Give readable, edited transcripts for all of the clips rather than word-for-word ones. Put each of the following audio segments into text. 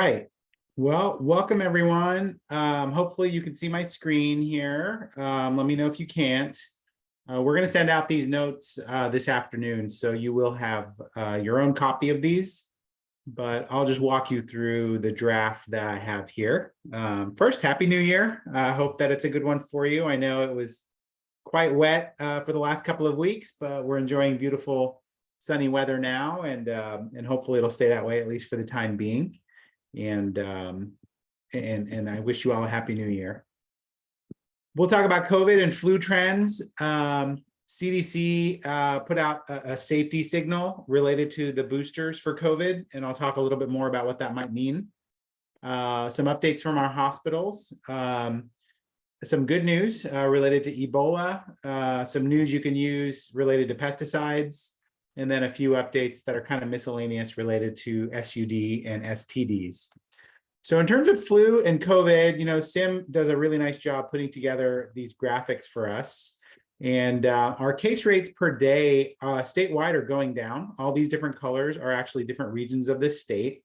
right. Well, welcome everyone. Hopefully you can see my screen here. Let me know if you can't. We're going to send out these notes this afternoon, so you will have your own copy of these, but I'll just walk you through the draft that I have here. First, Happy New Year. I hope that it's a good one for you. I know it was quite wet for the last couple of weeks, but we're enjoying beautiful sunny weather now, and hopefully it'll stay that way, at least for the time being. And I wish you all a happy new year. We'll talk about COVID and flu trends. CDC put out a safety signal related to the boosters for COVID, and I'll talk a little bit more about what that might mean. Some updates from our hospitals. Some good news related to Ebola, some news you can use related to pesticides, and then a few updates that are kind of miscellaneous related to SUD and STDs. So in terms of flu and COVID, Sim does a really nice job putting together these graphics for us. And our case rates per day statewide are going down. All these different colors are actually different regions of the state.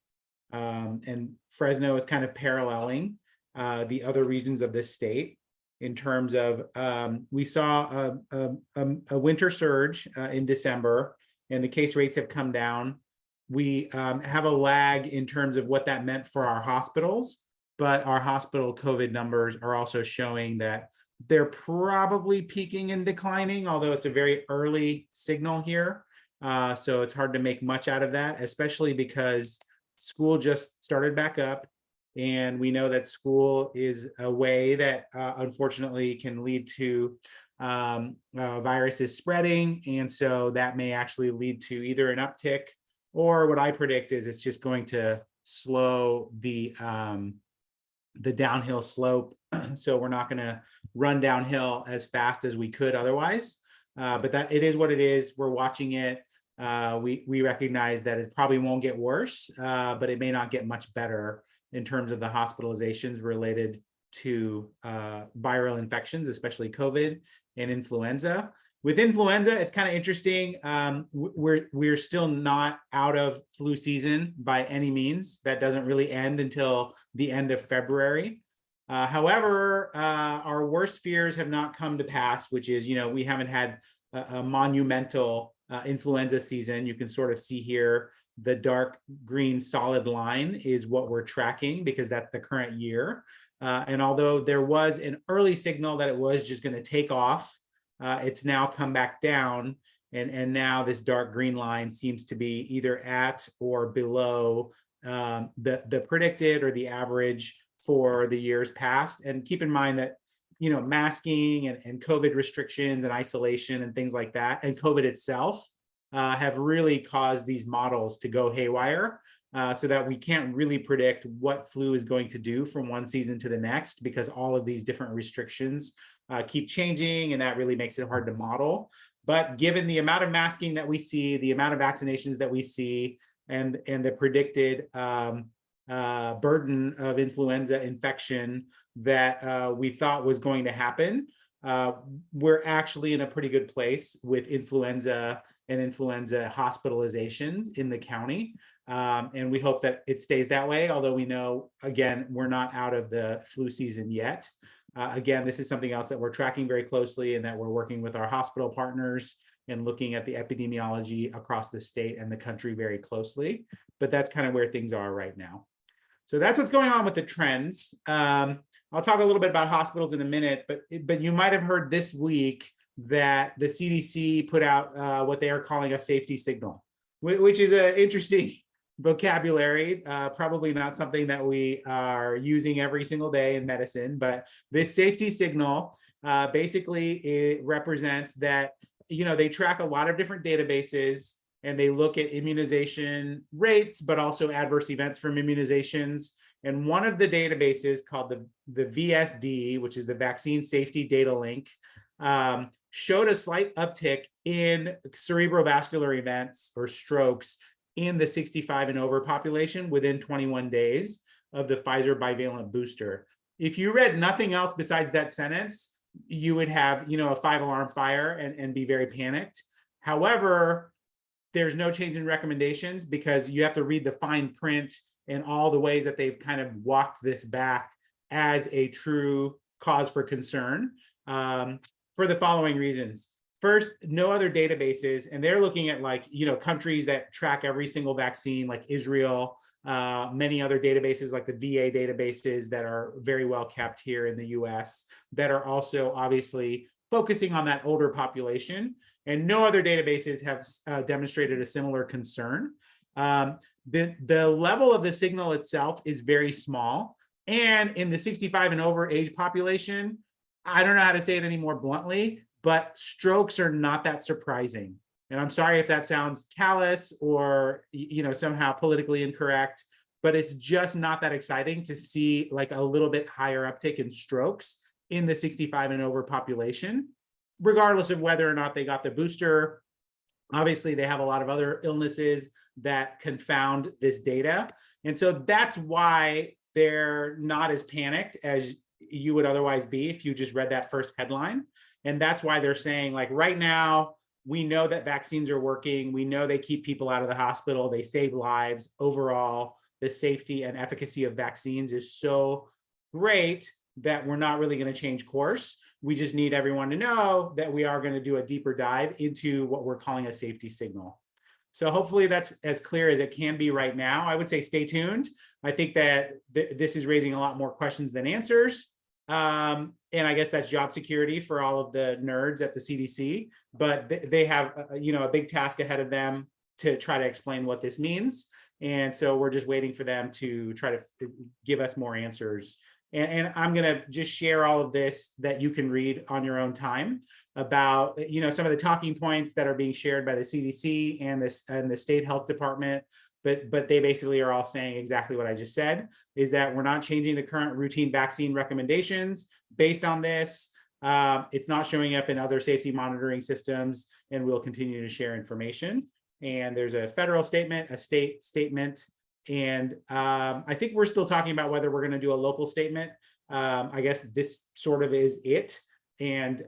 And Fresno is kind of paralleling the other regions of this state in terms of we saw a winter surge in December, and the case rates have come down. We have a lag in terms of what that meant for our hospitals, but our hospital COVID numbers are also showing that they're probably peaking and declining, although it's a very early signal here. So it's hard to make much out of that, especially because school just started back up. And we know that school is a way that unfortunately can lead to viruses spreading. And so that may actually lead to either an uptick, or what I predict is it's just going to slow the downhill slope. So we're not going to run downhill as fast as we could otherwise. But that it is what it is. We're watching it. We recognize that it probably won't get worse, but it may not get much better in terms of the hospitalizations related to viral infections, especially COVID and influenza. With influenza, it's kind of interesting. We're still not out of flu season by any means. That doesn't really end until the end of February. However, our worst fears have not come to pass, which is, we haven't had a monumental influenza season. You can sort of see here the dark green solid line is what we're tracking because that's the current year. And although there was an early signal that it was just going to take off, it's now come back down. And now this dark green line seems to be either at or below the predicted or the average for the years past. And keep in mind that, masking and COVID restrictions and isolation and things like that, and COVID itself have really caused these models to go haywire, so that we can't really predict what flu is going to do from one season to the next, because all of these different restrictions keep changing, and that really makes it hard to model. But given the amount of masking that we see, the amount of vaccinations that we see, and the predicted burden of influenza infection that we thought was going to happen, we're actually in a pretty good place with influenza and influenza hospitalizations in the county. And we hope that it stays that way, although we know, again, we're not out of the flu season yet. Again, this is something else that we're tracking very closely, and that we're working with our hospital partners and looking at the epidemiology across the state and the country very closely. But that's kind of where things are right now. So that's what's going on with the trends. I'll talk a little bit about hospitals in a minute, but you might have heard this week that the CDC put out what they are calling a safety signal, which is an interesting vocabulary, probably not something that we are using every single day in medicine. But this safety signal, basically it represents that, they track a lot of different databases, and they look at immunization rates, but also adverse events from immunizations. And one of the databases called the VSD, which is the Vaccine Safety Data Link, showed a slight uptick in cerebrovascular events or strokes in the 65 and over population within 21 days of the Pfizer bivalent booster. If you read nothing else besides that sentence, you would have, a 5-alarm fire and be very panicked. However, there's no change in recommendations, because you have to read the fine print and all the ways that they've kind of walked this back as a true cause for concern, for the following reasons. First, no other databases, and they're looking at like, countries that track every single vaccine, like Israel, many other databases like the VA databases that are very well kept here in the US, that are also obviously focusing on that older population. And no other databases have demonstrated a similar concern. The level of the signal itself is very small. And in the 65 and over age population, I don't know how to say it any more bluntly, but strokes are not that surprising. And I'm sorry if that sounds callous or, somehow politically incorrect, but it's just not that exciting to see like a little bit higher uptick in strokes in the 65 and over population, regardless of whether or not they got the booster. Obviously, they have a lot of other illnesses that confound this data. And so that's why they're not as panicked as you would otherwise be if you just read that first headline. And that's why they're saying, like, right now, we know that vaccines are working. We know they keep people out of the hospital. They save lives. Overall, the safety and efficacy of vaccines is so great that we're not really going to change course. We just need everyone to know that we are going to do a deeper dive into what we're calling a safety signal. So hopefully that's as clear as it can be right now. I would say stay tuned. I think that this is raising a lot more questions than answers. And I guess that's job security for all of the nerds at the CDC, but they have, a big task ahead of them to try to explain what this means. And so we're just waiting for them to try to give us more answers. And I'm going to just share all of this that you can read on your own time about, some of the talking points that are being shared by the CDC and the state health department. But they basically are all saying exactly what I just said, is that we're not changing the current routine vaccine recommendations based on this. It's not showing up in other safety monitoring systems, and we'll continue to share information. And there's a federal statement, a state statement, and I think we're still talking about whether we're going to do a local statement. I guess this sort of is it. And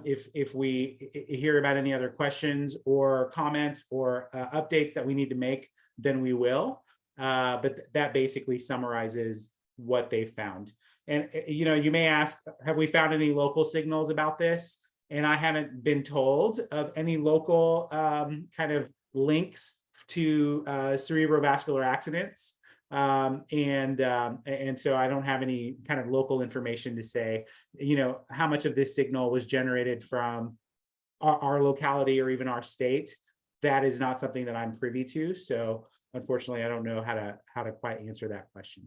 if we hear about any other questions or comments or updates that we need to make, then we will. But that basically summarizes what they found. And, you may ask, have we found any local signals about this? And I haven't been told of any local kind of links to cerebrovascular accidents. And so I don't have any kind of local information to say, how much of this signal was generated from our locality or even our state. That is not something that I'm privy to. So unfortunately, I don't know how to quite answer that question.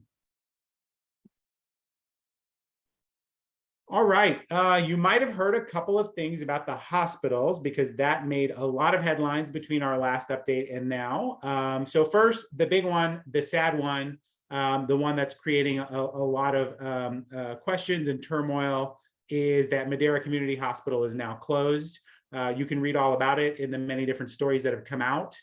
All right, you might have heard a couple of things about the hospitals because that made a lot of headlines between our last update and now. So first, the big one, the sad one, the one that's creating a lot of questions and turmoil is that Madera Community Hospital is now closed. You can read all about it in the many different stories that have come out.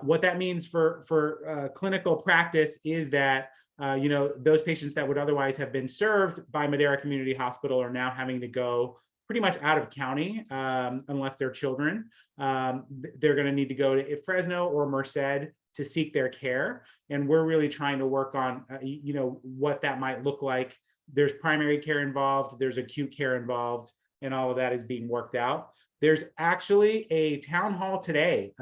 What that means for clinical practice is that those patients that would otherwise have been served by Madera Community Hospital are now having to go pretty much out of county, unless they're children. They're going to need to go to Fresno or Merced to seek their care. And we're really trying to work on, what that might look like. There's primary care involved, there's acute care involved, and all of that is being worked out. There's actually a town hall today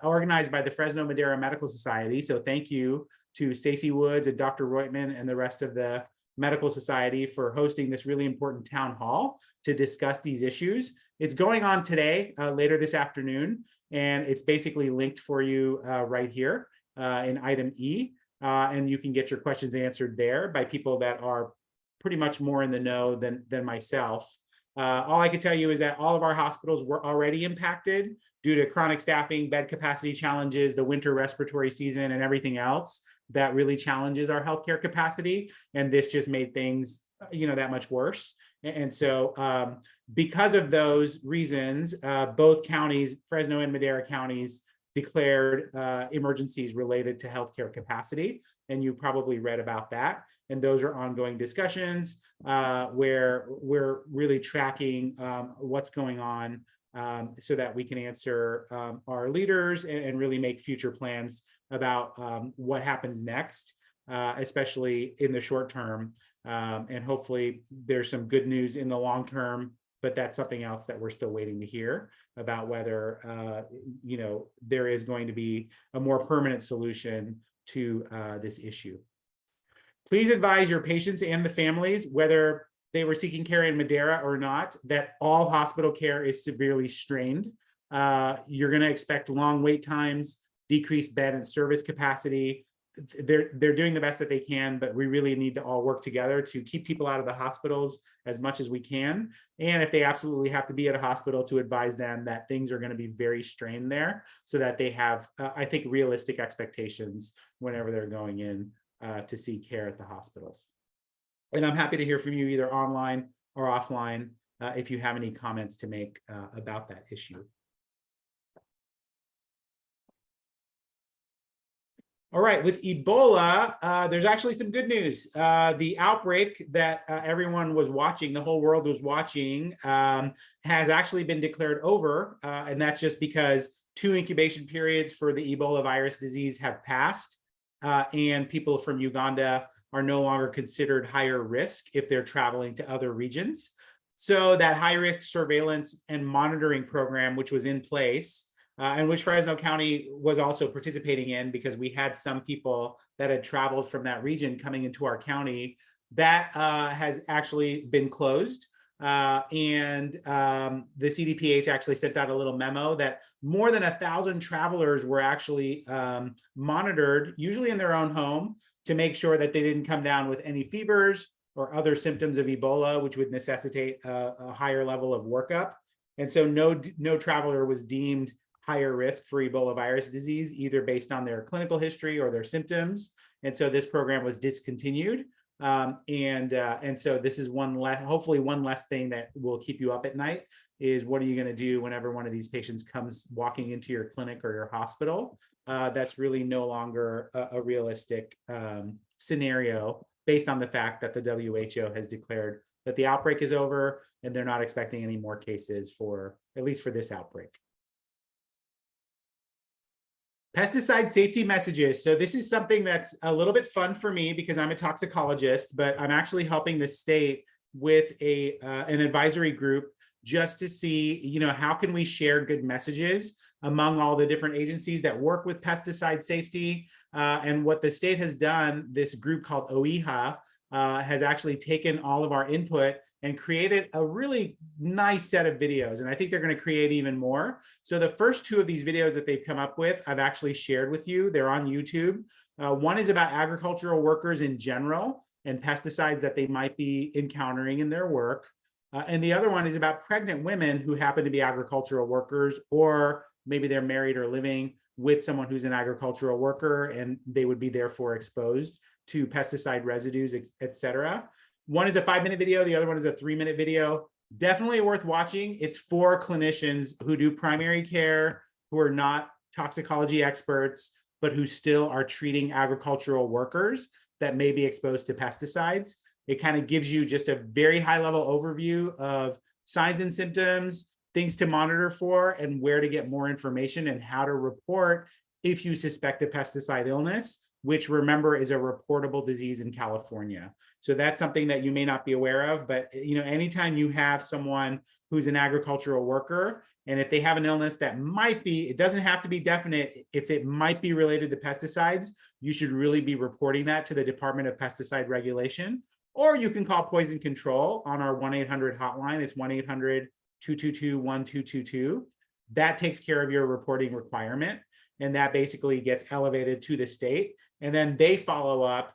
organized by the Fresno Madera Medical Society. So thank you to Stacy Woods and Dr. Reutman and the rest of the Medical Society for hosting this really important town hall to discuss these issues. It's going on today, later this afternoon, and it's basically linked for you right here in item E. And you can get your questions answered there by people that are pretty much more in the know than myself. All I can tell you is that all of our hospitals were already impacted due to chronic staffing, bed capacity challenges, the winter respiratory season, and everything else that really challenges our healthcare capacity. And this just made things, that much worse. And so because of those reasons, both counties, Fresno and Madera counties, declared emergencies related to healthcare capacity. And you probably read about that. And those are ongoing discussions where we're really tracking what's going on so that we can answer our leaders and really make future plans about what happens next. especially in the short term. And hopefully there's some good news in the long term, but that's something else that we're still waiting to hear about whether, there is going to be a more permanent solution to this issue. Please advise your patients and the families, whether they were seeking care in Madera or not, that all hospital care is severely strained. You're going to expect long wait times, decreased bed and service capacity. They're doing the best that they can, but we really need to all work together to keep people out of the hospitals as much as we can. And if they absolutely have to be at a hospital, to advise them that things are going to be very strained there, so that they have, I think, realistic expectations whenever they're going in to seek care at the hospitals. And I'm happy to hear from you either online or offline if you have any comments to make about that issue. All right, with Ebola, there's actually some good news. The outbreak that everyone was watching, the whole world was watching, has actually been declared over. And that's just because 2 incubation periods for the Ebola virus disease have passed. And people from Uganda are no longer considered higher risk if they're traveling to other regions. So that high risk surveillance and monitoring program, which was in place, and which Fresno County was also participating in, because we had some people that had traveled from that region coming into our county, that has actually been closed. And the CDPH actually sent out a little memo that more than 1,000 travelers were actually monitored, usually in their own home, to make sure that they didn't come down with any fevers or other symptoms of Ebola, which would necessitate a higher level of workup. And so no traveler was deemed higher risk for Ebola virus disease, either based on their clinical history or their symptoms. And so this program was discontinued. And so this is hopefully one less thing that will keep you up at night, is what are you going to do whenever one of these patients comes walking into your clinic or your hospital? That's really no longer a realistic scenario, based on the fact that the WHO has declared that the outbreak is over and they're not expecting any more cases at least for this outbreak. Pesticide safety messages. So this is something that's a little bit fun for me because I'm a toxicologist, but I'm actually helping the state with an advisory group just to see, how can we share good messages among all the different agencies that work with pesticide safety. And what the state has done, this group called OEHA has actually taken all of our input and created a really nice set of videos. And I think they're going to create even more. So the first 2 of these videos that they've come up with, I've actually shared with you. They're on YouTube. One is about agricultural workers in general and pesticides that they might be encountering in their work. And the other one is about pregnant women who happen to be agricultural workers, or maybe they're married or living with someone who's an agricultural worker, and they would be therefore exposed to pesticide residues, et cetera. One is a 5-minute video. The other one is a 3-minute video. Definitely worth watching. It's for clinicians who do primary care, who are not toxicology experts, but who still are treating agricultural workers that may be exposed to pesticides. It kind of gives you just a very high level overview of signs and symptoms, things to monitor for, and where to get more information, and how to report if you suspect a pesticide illness, which, remember, is a reportable disease in California. So that's something that you may not be aware of, but anytime you have someone who's an agricultural worker, and if they have an illness that might be, it doesn't have to be definite, if it might be related to pesticides, you should really be reporting that to the Department of Pesticide Regulation. Or you can call Poison Control on our 1-800 hotline. It's 1-800-222-1222. That takes care of your reporting requirement. And that basically gets elevated to the state. And then they follow up.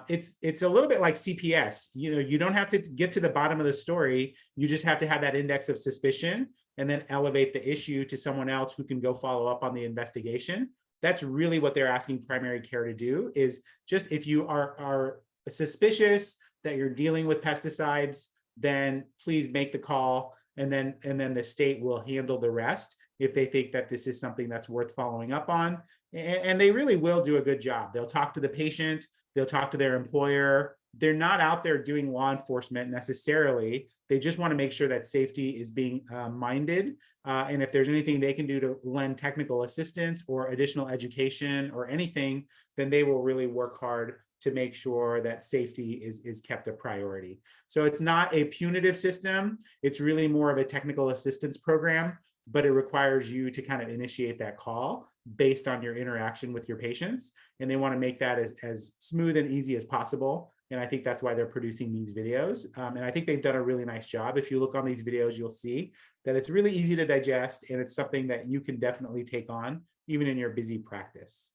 It's a little bit like CPS. You don't have to get to the bottom of the story. You just have to have that index of suspicion and then elevate the issue to someone else who can go follow up on the investigation. That's really what they're asking primary care to do, is just if you are suspicious that you're dealing with pesticides, then please make the call, and then the state will handle the rest if they think that this is something that's worth following up on. And they really will do a good job. They'll talk to the patient, they'll talk to their employer. They're not out there doing law enforcement necessarily. They just want to make sure that safety is being minded. And if there's anything they can do to lend technical assistance or additional education or anything, then they will really work hard to make sure that safety is kept a priority. So it's not a punitive system. It's really more of a technical assistance program, but it requires you to kind of initiate that call based on your interaction with your patients. And they want to make that as smooth and easy as possible. And I think that's why they're producing these videos. And I think they've done a really nice job. If you look on these videos, you'll see that it's really easy to digest, and it's something that you can definitely take on even in your busy practice.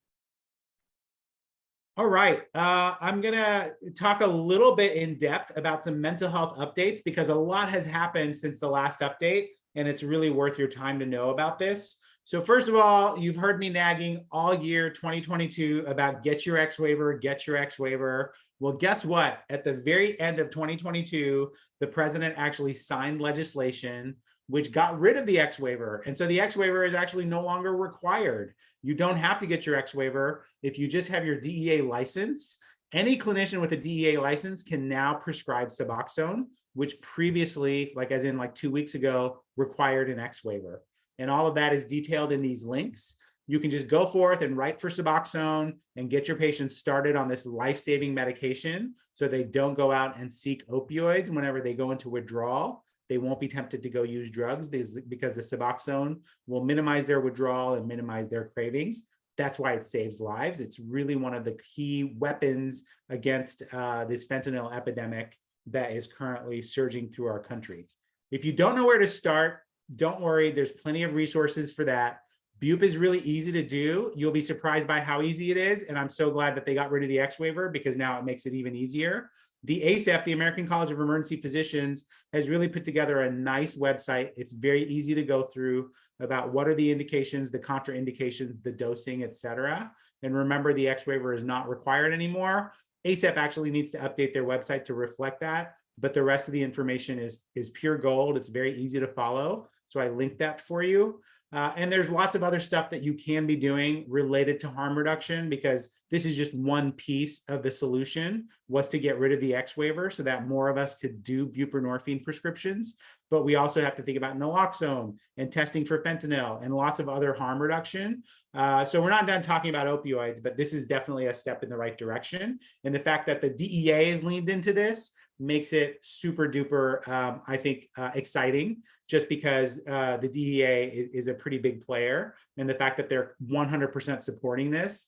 All right, I'm gonna talk a little bit in depth about some mental health updates because a lot has happened since the last update, and it's really worth your time to know about this. So first of all, you've heard me nagging all year 2022 about get your X waiver, get your X waiver. Well, guess what? At the very end of 2022, the president actually signed legislation which got rid of the X waiver. And so the X waiver is actually no longer required. You don't have to get your X waiver. If you just have your DEA license, any clinician with a DEA license can now prescribe Suboxone, which previously, like as in like 2 weeks ago, required an X waiver. And all of that is detailed in these links. You can just go forth and write for Suboxone and get your patients started on this life-saving medication so they don't go out and seek opioids whenever they go into withdrawal. They won't be tempted to go use drugs because the Suboxone will minimize their withdrawal and minimize their cravings. That's why it saves lives. It's really one of the key weapons against this fentanyl epidemic that is currently surging through our country. If you don't know where to start, don't worry, there's plenty of resources for that. BUP is really easy to do. You'll be surprised by how easy it is. And I'm so glad that they got rid of the X waiver because now it makes it even easier. The ACEP, the American College of Emergency Physicians, has really put together a nice website. It's very easy to go through about what are the indications, the contraindications, the dosing, et cetera. And remember, the X waiver is not required anymore. ACEP actually needs to update their website to reflect that, but the rest of the information is pure gold. It's very easy to follow. So I linked that for you. And there's lots of other stuff that you can be doing related to harm reduction, because this is just one piece of the solution, was to get rid of the X waiver so that more of us could do buprenorphine prescriptions. But we also have to think about naloxone and testing for fentanyl and lots of other harm reduction. So we're not done talking about opioids, but this is definitely a step in the right direction. And the fact that the DEA has leaned into this makes it super duper, I think, exciting, just because the DEA is a pretty big player. And the fact that they're 100% supporting this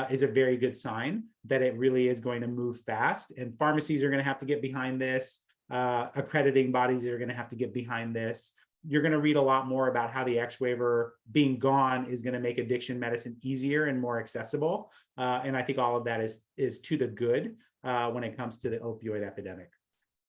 is a very good sign that it really is going to move fast. And pharmacies are going to have to get behind this. Accrediting bodies are going to have to get behind this. You're going to read a lot more about how the X waiver being gone is going to make addiction medicine easier and more accessible. And I think all of that is to the good when it comes to the opioid epidemic.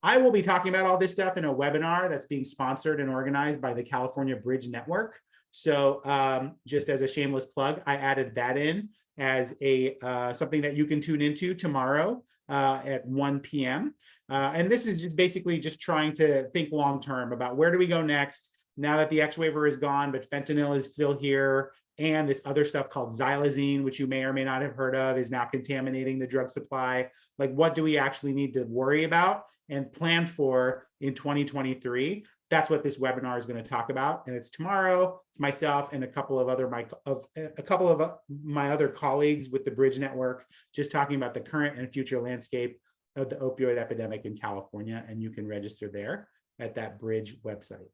I will be talking about all this stuff in a webinar that's being sponsored and organized by the California Bridge Network. So just as a shameless plug, I added that in as a something that you can tune into tomorrow at 1 p.m. And this is just basically just trying to think long-term about where do we go next now that the X waiver is gone, but fentanyl is still here. And this other stuff called xylazine, which you may or may not have heard of, is now contaminating the drug supply. Like, what do we actually need to worry about and plan for in 2023? That's what this webinar is going to talk about. And it's tomorrow. It's myself and a couple of my other colleagues with the Bridge Network, just talking about the current and future landscape of the opioid epidemic in California. And you can register there at that Bridge website.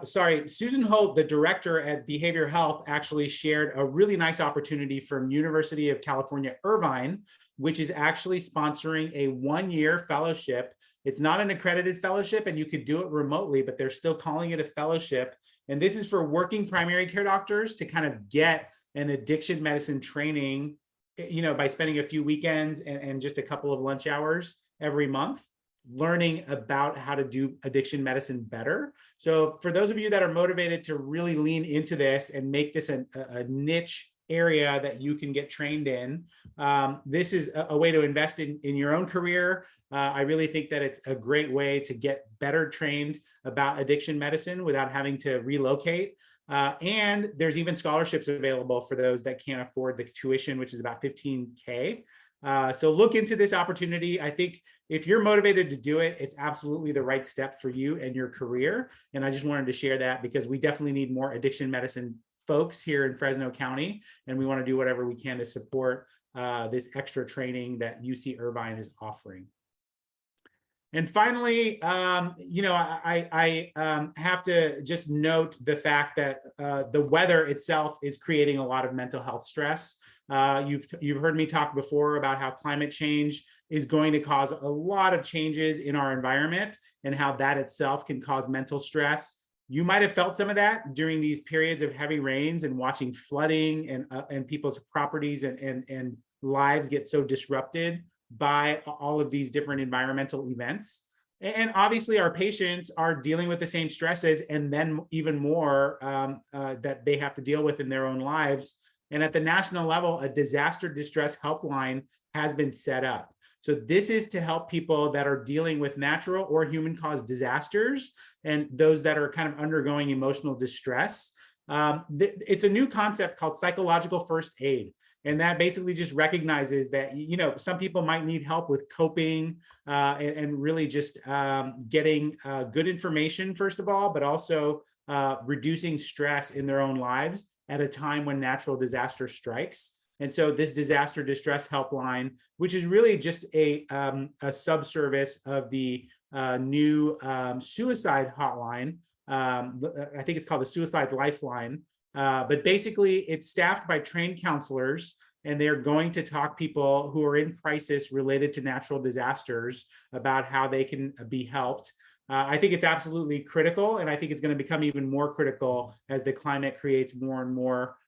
Susan Holt, the director at Behavioral Health, actually shared a really nice opportunity from University of California, Irvine, which is actually sponsoring a 1-year fellowship. It's not an accredited fellowship and you could do it remotely, but they're still calling it a fellowship. And this is for working primary care doctors to kind of get an addiction medicine training, by spending a few weekends and just a couple of lunch hours every month, learning about how to do addiction medicine better. So for those of you that are motivated to really lean into this and make this a niche area that you can get trained in, this is a way to invest in your own career. I really think that it's a great way to get better trained about addiction medicine without having to relocate. And there's even scholarships available for those that can't afford the tuition, which is about $15K. So look into this opportunity. I think if you're motivated to do it, it's absolutely the right step for you and your career. And I just wanted to share that because we definitely need more addiction medicine folks here in Fresno County, and we want to do whatever we can to support this extra training that UC Irvine is offering. And finally, I have to just note the fact that the weather itself is creating a lot of mental health stress. You've heard me talk before about how climate change is going to cause a lot of changes in our environment and how that itself can cause mental stress. You might have felt some of that during these periods of heavy rains and watching flooding and people's properties and lives get so disrupted by all of these different environmental events. And obviously our patients are dealing with the same stresses and then even more that they have to deal with in their own lives. And at the national level, a disaster distress helpline has been set up. So this is to help people that are dealing with natural or human-caused disasters and those that are kind of undergoing emotional distress. It's a new concept called psychological first aid. And that basically just recognizes that, some people might need help with coping and really just getting good information, first of all, but also reducing stress in their own lives at a time when natural disaster strikes. And so this disaster distress helpline, which is really just a subservice of the new suicide hotline, I think it's called the Suicide Lifeline. But basically, it's staffed by trained counselors, and they're going to talk people who are in crisis related to natural disasters about how they can be helped. I think it's absolutely critical, and I think it's going to become even more critical as the climate creates more and more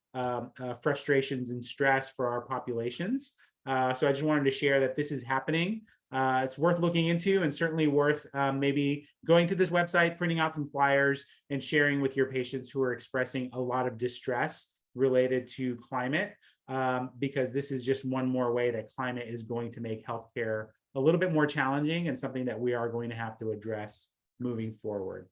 frustrations and stress for our populations. So I just wanted to share that this is happening. It's worth looking into and certainly worth maybe going to this website, printing out some flyers and sharing with your patients who are expressing a lot of distress related to climate, because this is just one more way that climate is going to make healthcare a little bit more challenging and something that we are going to have to address moving forward.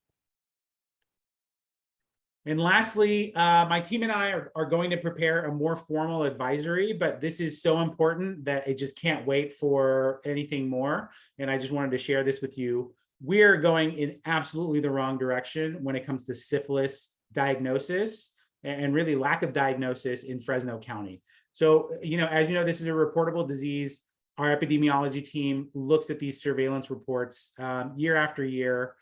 And lastly, my team and I are going to prepare a more formal advisory, but this is so important that it just can't wait for anything more. And I just wanted to share this with you. We are going in absolutely the wrong direction when it comes to syphilis diagnosis and really lack of diagnosis in Fresno County. So, as you know, this is a reportable disease. Our epidemiology team looks at these surveillance reports year after year,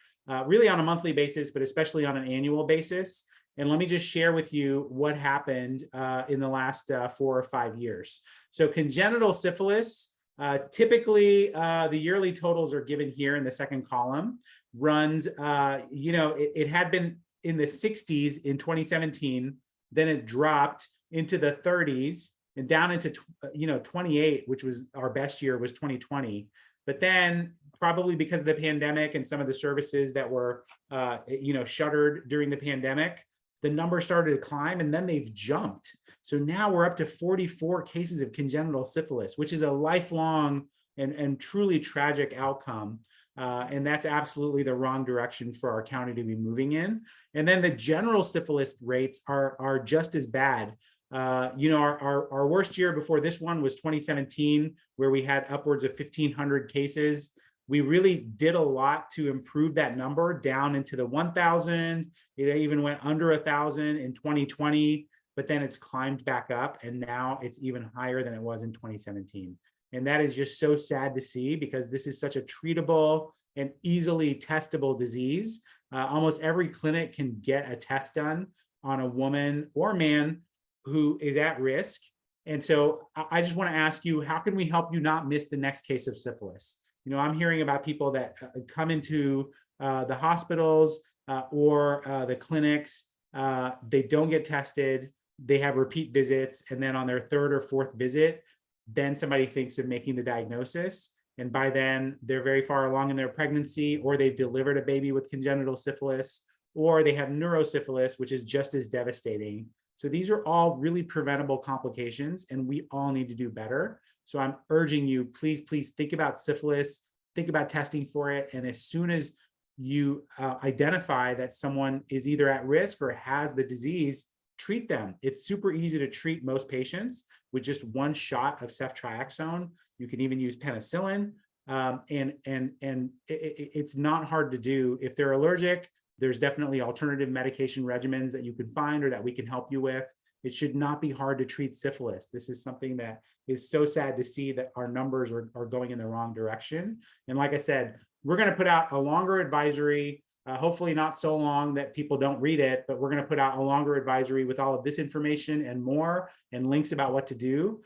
really on a monthly basis, but especially on an annual basis. And let me just share with you what happened in the last 4 or 5 years. So congenital syphilis, typically the yearly totals are given here in the second column, runs, it had been in the 60s in 2017, then it dropped into the 30s and down into 28, which was our best year was 2020. But then probably because of the pandemic and some of the services that were shuttered during the pandemic, the number started to climb and then they've jumped. So now we're up to 44 cases of congenital syphilis, which is a lifelong and truly tragic outcome. And that's absolutely the wrong direction for our county to be moving in. And then the general syphilis rates are just as bad. Our worst year before this one was 2017, where we had upwards of 1,500 cases. We really did a lot to improve that number down into the 1,000. It even went under 1,000 in 2020, but then it's climbed back up, and now it's even higher than it was in 2017. And that is just so sad to see, because this is such a treatable and easily testable disease. Almost every clinic can get a test done on a woman or man who is at risk. And so I just want to ask you, how can we help you not miss the next case of syphilis? I'm hearing about people that come into the hospitals or the clinics. They don't get tested. They have repeat visits. And then on their 3rd or 4th visit, then somebody thinks of making the diagnosis. And by then they're very far along in their pregnancy, or they've delivered a baby with congenital syphilis, or they have neurosyphilis, which is just as devastating. So these are all really preventable complications, and we all need to do better. So I'm urging you, please think about syphilis, think about testing for it. And as soon as you identify that someone is either at risk or has the disease, treat them. It's super easy to treat most patients with just one shot of ceftriaxone. You can even use penicillin. And it's not hard to do. If they're allergic, There's definitely alternative medication regimens that you can find or that we can help you with. It should not be hard to treat syphilis. This is something that is so sad to see that our numbers are going in the wrong direction. And like I said, we're going to put out a longer advisory, hopefully not so long that people don't read it, but we're going to put out a longer advisory with all of this information and more and links about what to do.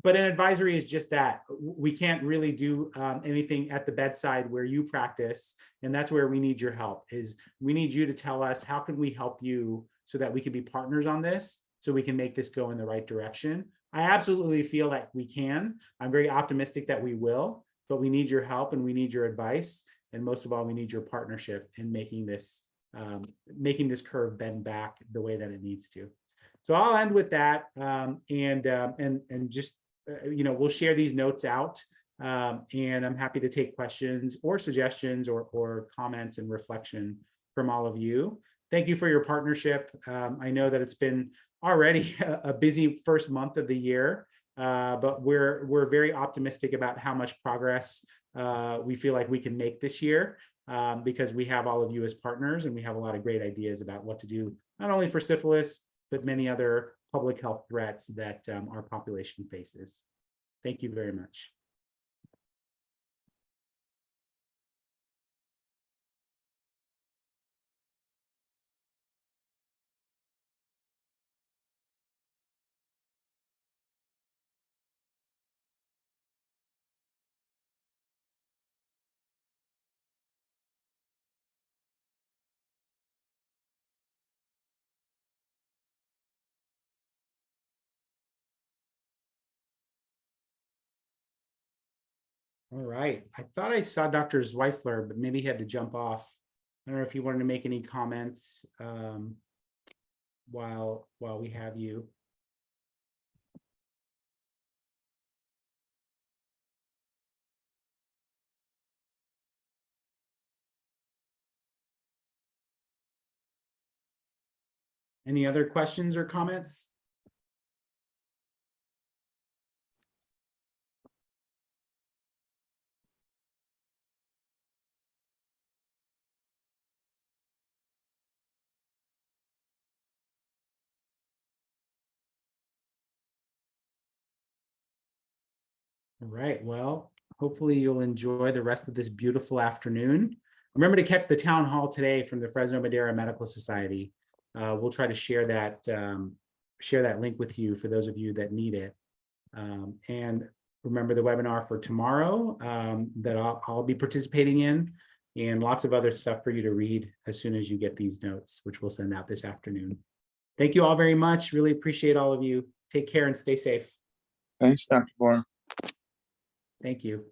But an advisory is just that. We can't really do anything at the bedside where you practice. And that's where we need your help, is we need you to tell us, how can we help you so that we can be partners on this, so we can make this go in the right direction. I absolutely feel like we can. I'm very optimistic that we will, but we need your help and we need your advice. And most of all, we need your partnership in making this curve bend back the way that it needs to. So I'll end with that, and just we'll share these notes out, and I'm happy to take questions or suggestions or comments and reflection from all of you. Thank you for your partnership. I know that it's been already a busy first month of the year, but we're very optimistic about how much progress we feel like we can make this year, because we have all of you as partners, and we have a lot of great ideas about what to do, not only for syphilis, but many other public health threats that our population faces. Thank you very much. All right. I thought I saw Dr. Zweifler, but maybe he had to jump off. I don't know if you wanted to make any comments while we have you. Any other questions or comments? All right, well, hopefully you'll enjoy the rest of this beautiful afternoon. Remember to catch the town hall today from the Fresno Madera Medical Society. We'll try to share that link with you for those of you that need it. And remember the webinar for tomorrow that I'll be participating in, and lots of other stuff for you to read as soon as you get these notes, which we'll send out this afternoon. Thank you all very much. Really appreciate all of you. Take care and stay safe. Thanks, Dr. Vohra. Thank you.